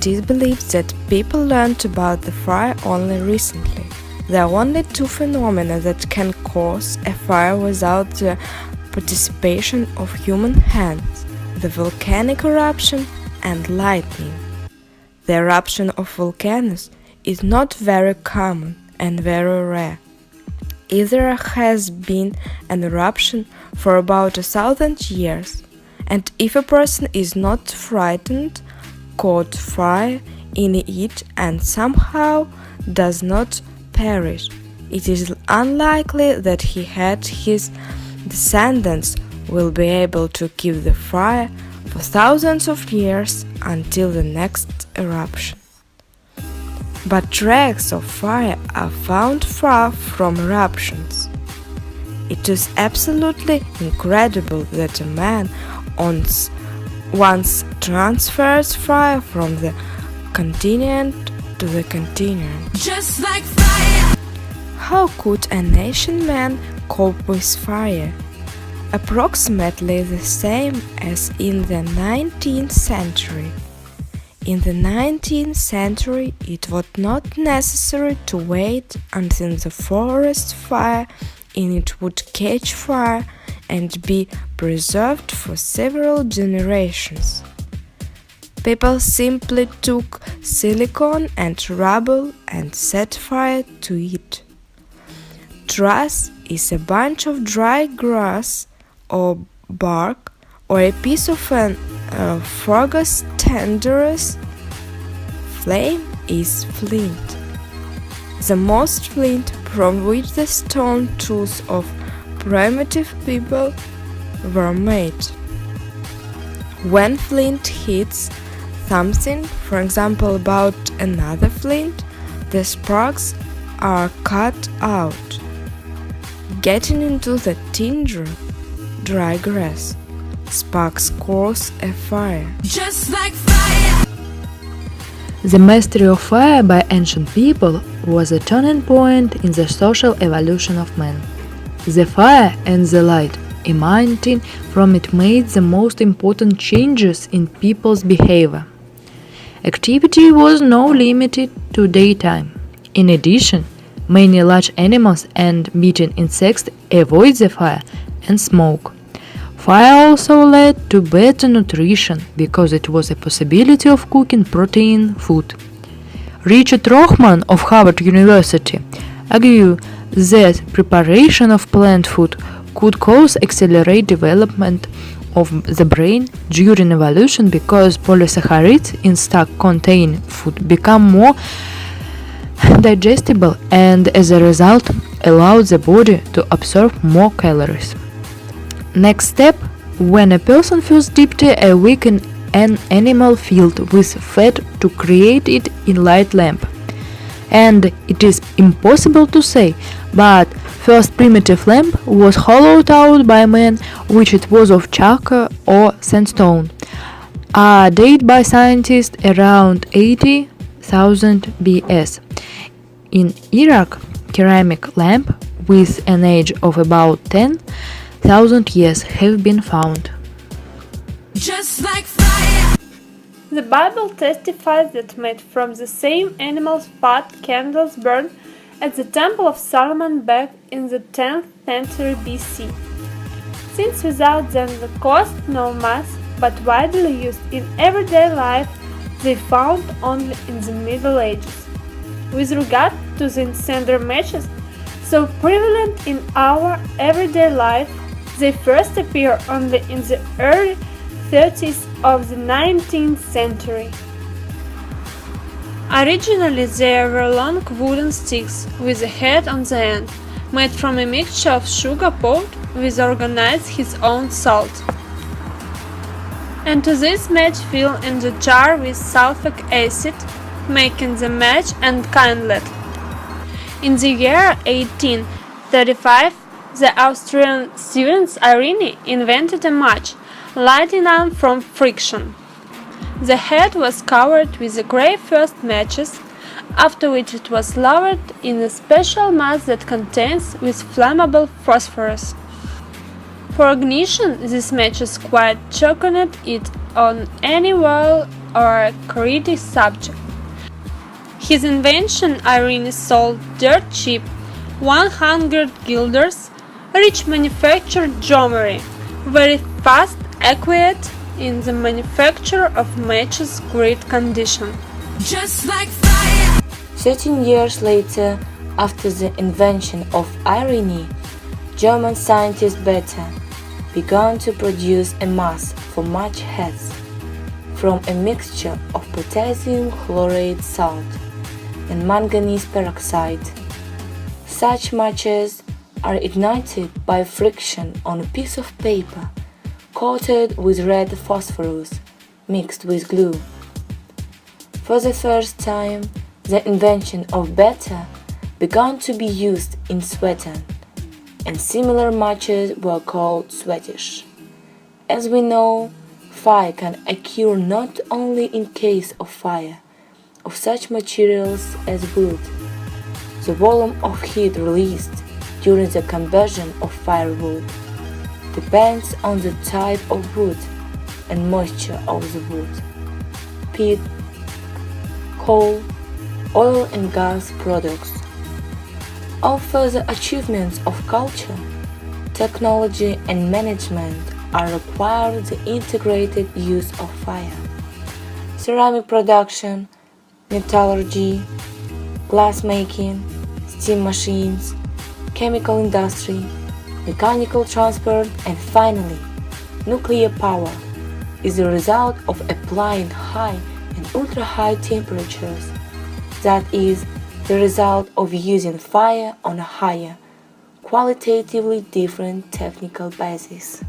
It is believed that people learned about the fire only recently. There are only two phenomena that can cause a fire without the participation of human hands: the volcanic eruption and lightning. The eruption of volcanoes is not very common and very rare. If there has been an eruption for about 1,000 years, and if a person is not frightened, caught fire in it and somehow does not perish, it is unlikely that his descendants will be able to keep the fire for thousands of years until the next eruption. But tracks of fire are found far from eruptions. It is absolutely incredible that a man once transfers fire from the continent to the continent. Just like fire. How could a nation man cope with fire? Approximately the same as in the 19th century. In the 19th century, it was not necessary to wait until the forest fire in it would catch fire and be preserved for several generations. People simply took silicon and rubble and set fire to it. Truss is a bunch of dry grass or bark or a piece of an fungus tenderest. Flame is flint. The most flint from which the stone tools of primitive people were made. When flint hits something, for example about another flint, the sparks are cut out, getting into the tinder, dry grass. Sparks cause a fire. Just like fire. The mastery of fire by ancient people was a turning point in the social evolution of man. The fire and the light emanating from it made the most important changes in people's behavior. Activity was now limited to daytime. In addition, many large animals and beating insects avoid the fire and smoke. Fire also led to better nutrition because it was a possibility of cooking protein food. Richard Rochman of Harvard University argued that preparation of plant food could cause accelerate development of the brain during evolution because polysaccharides in stock contain food become more digestible and as a result allow the body to absorb more calories. Next step, when a person feels deeply awake in an animal filled with fat to create it in light lamp. And it is impossible to say, but first primitive lamp was hollowed out by man, which it was of charcoal or sandstone, dated by scientists around 80,000 BS. In Iraq, ceramic lamp with an age of about 10,000 years have been found. Just like fire. The Bible testifies that made from the same animal's fat candles burned at the Temple of Solomon back in the 10th century BC. Since without them the cost no mass, but widely used in everyday life, they found only in the Middle Ages. With regard to the incendiary matches, so prevalent in our everyday life, they first appear only in the early 30s of the 19th century. Originally they were long wooden sticks with a head on the end, made from a mixture of sugar pot with organized his own salt. And to this match fill in the jar with sulfuric acid, making the match unkindled. In the year 1835, the Austrian student Irene invented a match, lighting on from friction. The head was covered with the grey first matches, after which it was lowered in a special mass that contains with flammable phosphorus. For ignition, these matches quite chocolate it on any wall or a creative subject. His invention Irene sold dirt cheap, 100 guilders, rich manufactured joinery, very fast, accurate in the manufacture of matches, great condition. Just like fire. 13 years later, after the invention of Irene, German scientist Bethe began to produce a mass for matchheads from a mixture of potassium chloride salt and manganese peroxide. Such matches are ignited by friction on a piece of paper coated with red phosphorus mixed with glue. For the first time, the invention of Bethe began to be used in Sweden, and similar matches were called Swedish. As we know, fire can occur not only in case of fire of such materials as wood. The volume of heat released during the combustion of firewood depends on the type of wood and moisture of the wood. Peat, coal, oil and gas products. All further achievements of culture, technology and management are required the integrated use of fire. Ceramic production, metallurgy, glassmaking, steam machines, chemical industry, mechanical transport, and finally, nuclear power is the result of applying high and ultra-high temperatures. That is the result of using fire on a higher, qualitatively different technical basis.